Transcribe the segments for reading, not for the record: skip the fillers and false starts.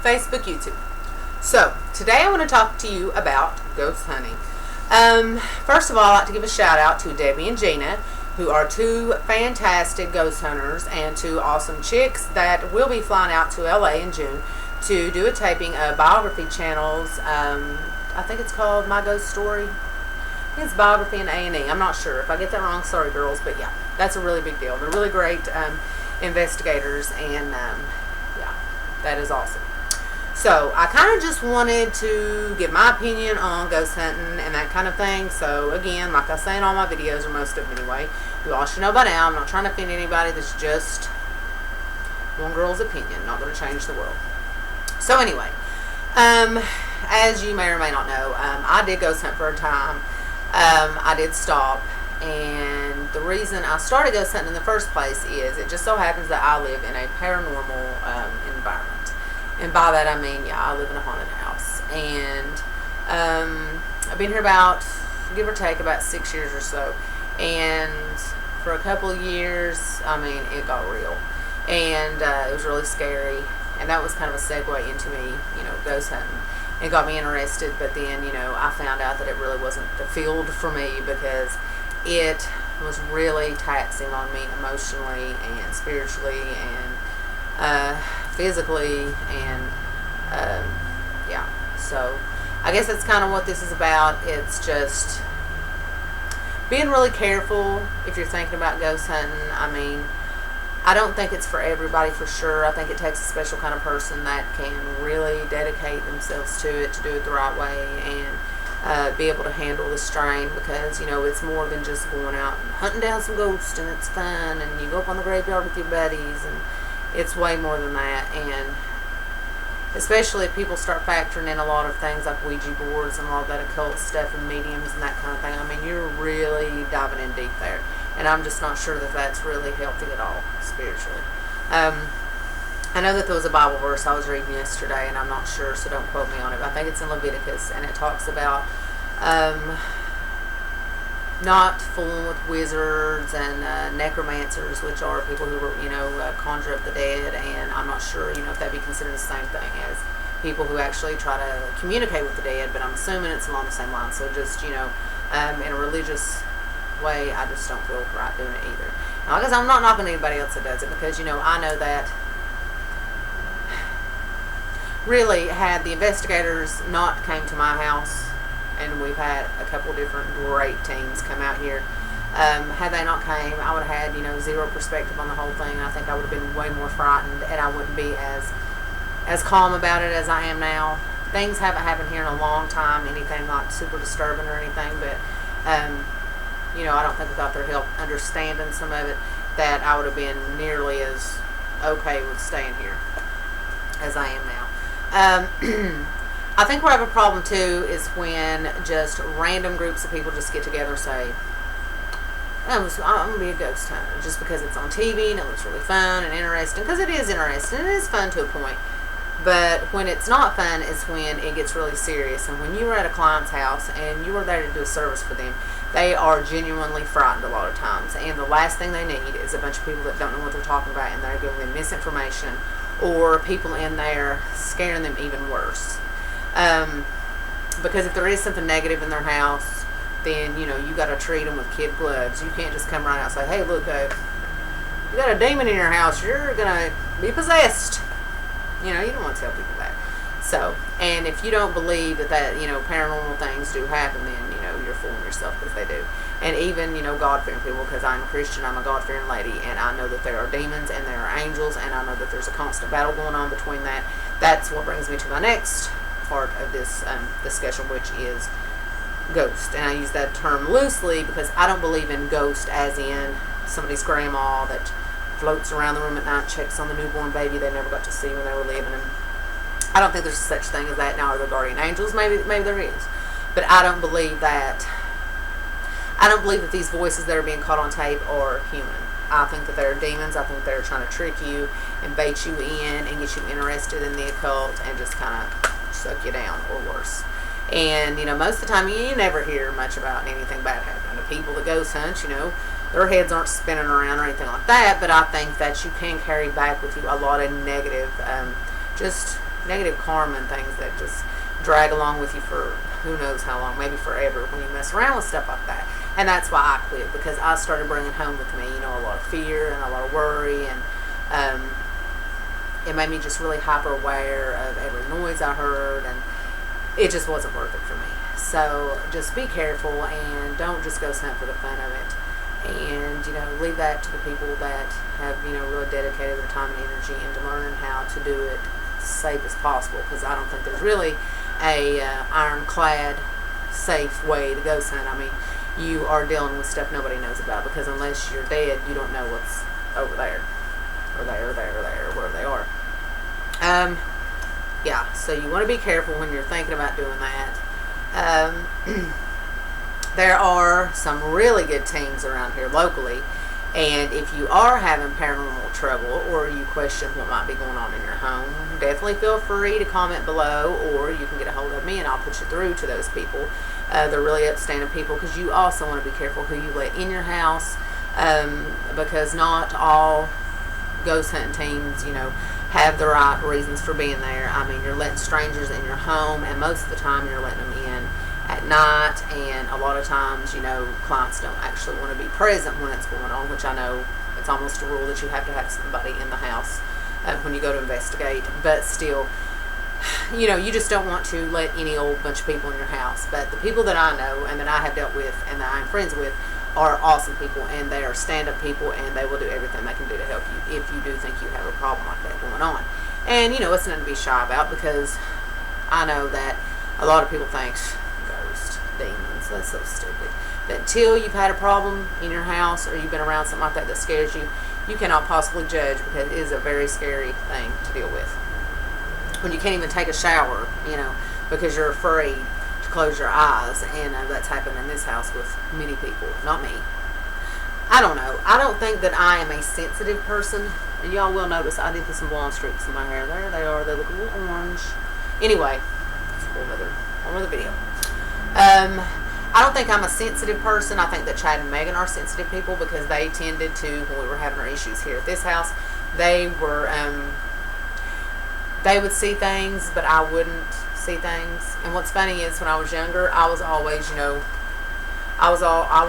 Facebook, YouTube. So, today I want to talk to you about ghost hunting. First of all, I'd like to give a shout out to Debbie and Gina, who are two fantastic ghost hunters and two awesome chicks that will be flying out to LA in June to do a taping of biography channels. I think it's called My Ghost Story. I think it's biography and A&E. I'm not sure. If I get that wrong, sorry girls, but yeah, that's a really big deal. They're really great investigators, and yeah, that is awesome. So I kind of just wanted to give my opinion on ghost hunting and that kind of thing. So again, like I say in all my videos, or most of them anyway, you all should know by now, I'm not trying to offend anybody. This is just one girl's opinion, not going to change the world. So anyway, as you may or may not know, I did ghost hunt for a time. I did stop, and the reason I started ghost hunting in the first place is it just so happens that I live in a paranormal environment. And by that I mean, yeah, I live in a haunted house. And I've been here about, give or take, about 6 years or so. And for a couple of years, I mean, it got real. And it was really scary. And that was kind of a segue into me, ghost hunting. It got me interested, but then, I found out that it really wasn't the field for me, because it was really taxing on me emotionally and spiritually and physically, and yeah, so I guess that's kind of what this is about. It's just being really careful if you're thinking about ghost hunting. I mean, I don't think it's for everybody, for sure. I think it takes a special kind of person that can really dedicate themselves to it, to do it the right way, and be able to handle the strain, because it's more than just going out and hunting down some ghosts and it's fun and you go up on the graveyard with your buddies, and it's way more than that. And especially if people start factoring in a lot of things like Ouija boards and all that occult stuff and mediums and that kind of thing, I mean, you're really diving in deep there. And I'm just not sure that that's really healthy at all, spiritually. I know that there was a Bible verse I was reading yesterday, and I'm not sure, so don't quote me on it, but I think it's in Leviticus, and it talks about not fooling with wizards and necromancers, which are people who conjure up the dead. And I'm not sure, if that'd be considered the same thing as people who actually try to communicate with the dead, but I'm assuming it's along the same line. So just, in a religious way, I just don't feel right doing it either. Now, I guess I'm not knocking anybody else that does it, because, I know that really, had the investigators not came to my house, and we've had a couple different great teams come out here. Had they not came, I would have had, zero perspective on the whole thing. I think I would have been way more frightened, and I wouldn't be as calm about it as I am now. Things haven't happened here in a long time, anything like super disturbing or anything, but, I don't think without their help understanding some of it, that I would have been nearly as okay with staying here as I am now. I think where I have a problem too is when just random groups of people just get together and say, I'm going to be a ghost hunter, just because it's on TV and it looks really fun and interesting, because it is interesting and it is fun to a point. But when it's not fun is when it gets really serious. And when you are at a client's house and you are there to do a service for them, they are genuinely frightened a lot of times. And the last thing they need is a bunch of people that don't know what they're talking about, and they're giving them misinformation, or people in there scaring them even worse. Because if there is something negative in their house, then, you got to treat them with kid gloves. You can't just come right out and say, hey, look, you got a demon in your house, you're going to be possessed. You don't want to tell people that. So, and if you don't believe that, paranormal things do happen, then, you're fooling yourself, because they do. And even, God-fearing people, because I'm a Christian, I'm a God-fearing lady, and I know that there are demons and there are angels, and I know that there's a constant battle going on between that. That's what brings me to my next part of this discussion, which is ghost. And I use that term loosely because I don't believe in ghost as in somebody's grandma that floats around the room at night, checks on the newborn baby they never got to see when they were living. And I don't think there's such thing as that. Now, are there guardian angels? Maybe there is, but I don't believe that. I don't believe that these voices that are being caught on tape are human. I think that they're demons. I think they're trying to trick you and bait you in and get you interested in the occult and just kind of suck you down, or worse. And, most of the time you never hear much about anything bad happening to people that ghost hunt. Their heads aren't spinning around or anything like that, but I think that you can carry back with you a lot of negative, just negative karma and things that just drag along with you for who knows how long, maybe forever, when you mess around with stuff like that. And that's why I quit, because I started bringing home with me, a lot of fear and a lot of worry, and it made me just really hyper aware of every noise I heard, and it just wasn't worth it for me. So just be careful and don't just go hunt for the fun of it. And, leave that to the people that have, really dedicated their time and energy into learning how to do it safe as possible, because I don't think there's really a ironclad safe way to go hunt. I mean, you are dealing with stuff nobody knows about, because unless you're dead, you don't know what's over there, or there, or there, or there, or wherever they are. Yeah, so you want to be careful when you're thinking about doing that. There are some really good teams around here locally, and if you are having paranormal trouble or you question what might be going on in your home, definitely feel free to comment below, or you can get a hold of me and I'll put you through to those people. They're really upstanding people, because you also want to be careful who you let in your house, because not all ghost hunting teams, have the right reasons for being there. I mean, you're letting strangers in your home, and most of the time you're letting them in at night, and a lot of times, clients don't actually want to be present when it's going on, which I know it's almost a rule that you have to have somebody in the house when you go to investigate, but still, you just don't want to let any old bunch of people in your house. But the people that I know and that I have dealt with and that I'm friends with are awesome people, and they are stand-up people, and they will do everything they can do to help you if you do think you have a problem like that going on. And, it's nothing to be shy about, because I know that a lot of people think, ghosts, demons, that's so stupid. But until you've had a problem in your house, or you've been around something like that that scares you, you cannot possibly judge, because it is a very scary thing to deal with. When you can't even take a shower, because you're afraid to close your eyes, and that's happened in this house with many people, not me. I don't know. I don't think that I am a sensitive person, and y'all will notice I did put some blonde streaks in my hair. There they are. They look a little orange. Anyway, it's a whole other video. I don't think I'm a sensitive person. I think that Chad and Megan are sensitive people, because they tended to, when we were having our issues here at this house, they would see things, but I wouldn't see things. And what's funny is, when I was younger, I was always, I was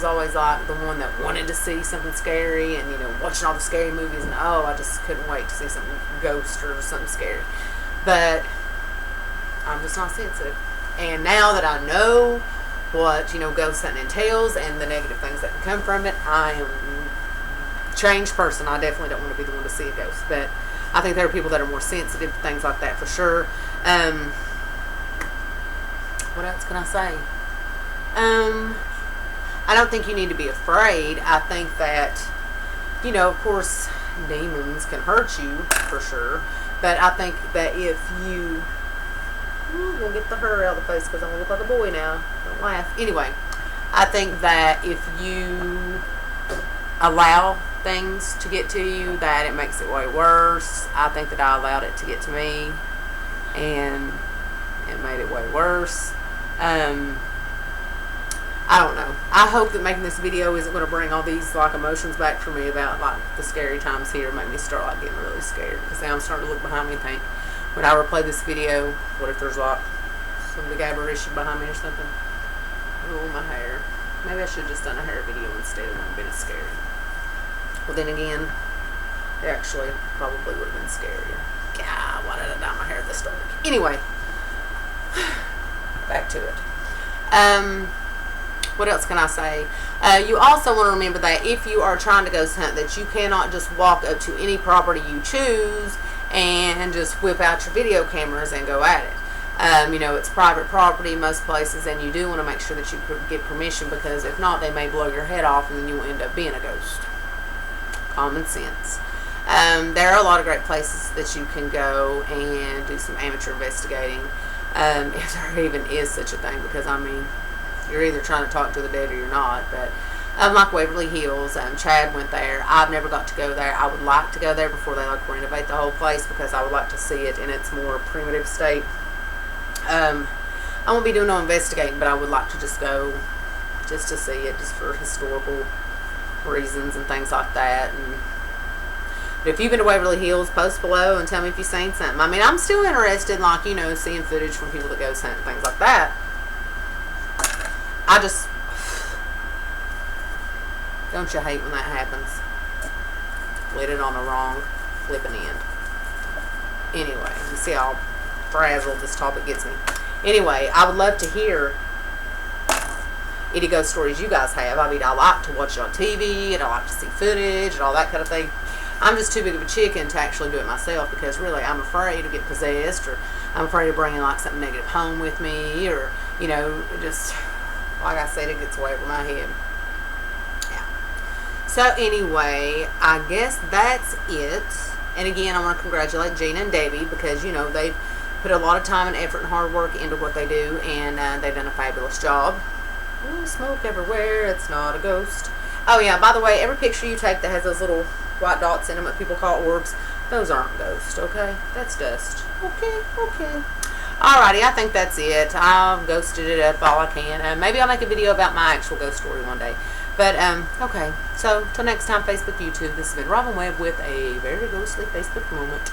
always like the one that wanted to see something scary, and watching all the scary movies, and I just couldn't wait to see some ghost or something scary. But I'm just not sensitive. And now that I know what ghost hunting entails and the negative things that can come from it, I am a changed person. I definitely don't want to be the one to see a ghost, but I think there are people that are more sensitive to things like that, for sure. What else can I say? I don't think you need to be afraid. I think that, of course, demons can hurt you, for sure. But I think that if you... I'm going to get the hair out of the face, because I'm going to look like a boy now. Don't laugh. Anyway, I think that if you allow things to get to you, that it makes it way worse. I think that I allowed it to get to me, and it made it way worse. I don't know. I hope that making this video isn't going to bring all these emotions back for me about the scary times here, make me start getting really scared, because now I'm starting to look behind me and think, when I replay this video, what if there's some big aberration behind me or something? Oh, my hair. Maybe I should have just done a hair video instead. It wouldn't have been as scary. Well, then again, it actually probably would have been scarier. God, why did I dye my hair this dark? Anyway, back to it. What else can I say? You also want to remember that if you are trying to ghost hunt, that you cannot just walk up to any property you choose and just whip out your video cameras and go at it. It's private property most places, and you do want to make sure that you get permission, because if not, they may blow your head off, and then you will end up being a ghost. Common sense. There are a lot of great places that you can go and do some amateur investigating, if there even is such a thing, because, you're either trying to talk to the dead or you're not. But like Waverly Hills, Chad went there. I've never got to go there. I would like to go there before they renovate the whole place, because I would like to see it in its more primitive state. I won't be doing no investigating, but I would like to just go just to see it, just for historical reasons and things like that. And But if you've been to Waverly Hills, post below and tell me if you've seen something. I mean, I'm still interested in, like, you know, seeing footage from people that ghost hunt and things like that. I just, don't you hate when that happens? Lit it on the wrong flipping end. Anyway, you see how frazzled this topic gets me. Anyway, I would love to hear any ghost stories you guys have. I mean, I like to watch it on TV, and I like to see footage and all that kind of thing. I'm just too big of a chicken to actually do it myself, because really I'm afraid to get possessed, or I'm afraid of bringing like something negative home with me, or, you know, just, like I said, it gets way over my head. Yeah. So anyway, I guess that's it. And again, I want to congratulate Gina and Debbie, because, you know, they've put a lot of time and effort and hard work into what they do, and they've done a fabulous job. Ooh, smoke everywhere. It's not a ghost. Oh yeah, by the way, every picture you take that has those little white dots in them, what people call orbs, those aren't ghosts, okay? That's dust. Okay. Alrighty, I think that's it. I've ghosted it up all I can. Maybe I'll make a video about my actual ghost story one day. But, okay. So, till next time, Facebook, YouTube, this has been Robin Webb with a very ghostly Facebook moment.